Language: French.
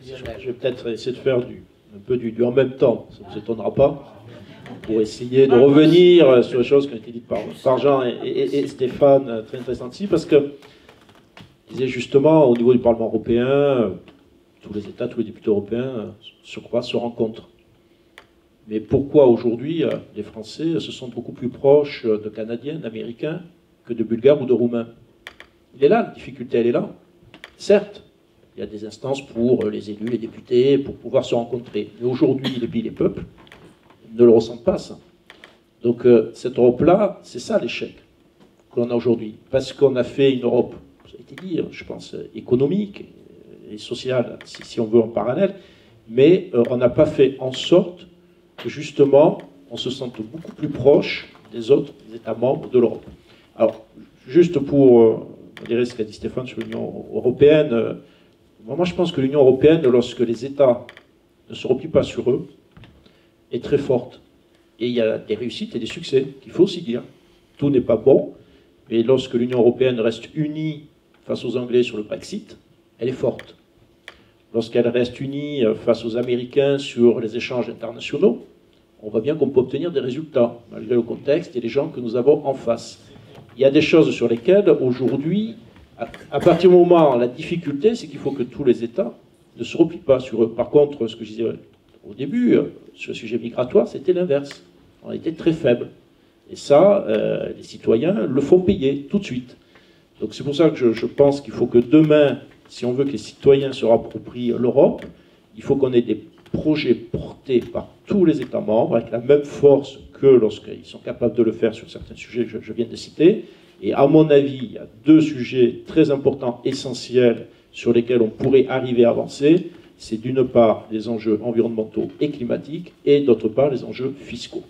Je vais peut-être essayer de faire un peu du en même temps, ça ne vous étonnera pas, pour essayer de revenir sur les choses qui ont été dites par Jean et Stéphane très intéressantes ici, parce que, je disais justement, au niveau du Parlement européen, tous les États, tous les députés européens se rencontrent. Mais pourquoi aujourd'hui les Français se sentent beaucoup plus proches de Canadiens, d'Américains, que de Bulgares ou de Roumains? Il est là, la difficulté, elle est là. Certes, il y a des instances pour les élus, les députés, pour pouvoir se rencontrer. Mais aujourd'hui, les pays, les peuples ne le ressentent pas, ça. Donc cette Europe-là, c'est ça l'échec que l'on a aujourd'hui. Parce qu'on a fait une Europe, ça a été dit, je pense, économique et sociale, si on veut en parallèle, mais on n'a pas fait en sorte que justement, on se sente beaucoup plus proche des autres États membres de l'Europe. Alors, juste pour dire ce qu'a dit Stéphane sur l'Union européenne, moi je pense que l'Union européenne, lorsque les États ne se replient pas sur eux, est très forte. Et il y a des réussites et des succès, qu'il faut aussi dire. Tout n'est pas bon, mais lorsque l'Union européenne reste unie face aux Anglais sur le Brexit, elle est forte. Lorsqu'elle reste unie face aux Américains sur les échanges internationaux, on voit bien qu'on peut obtenir des résultats, malgré le contexte et les gens que nous avons en face. Il y a des choses sur lesquelles, aujourd'hui, à partir du moment, la difficulté, c'est qu'il faut que tous les États ne se replient pas sur eux. Par contre, ce que je disais au début, sur le sujet migratoire, c'était l'inverse. On était très faible. Et ça, les citoyens le font payer tout de suite. Donc c'est pour ça que je pense qu'il faut que demain, si on veut que les citoyens se rapproprient l'Europe, il faut qu'on ait des projets portés par tous les États membres, avec la même force que lorsqu'ils sont capables de le faire sur certains sujets que je viens de citer. Et à mon avis, il y a deux sujets très importants, essentiels, sur lesquels on pourrait arriver à avancer. C'est d'une part les enjeux environnementaux et climatiques, et d'autre part les enjeux fiscaux.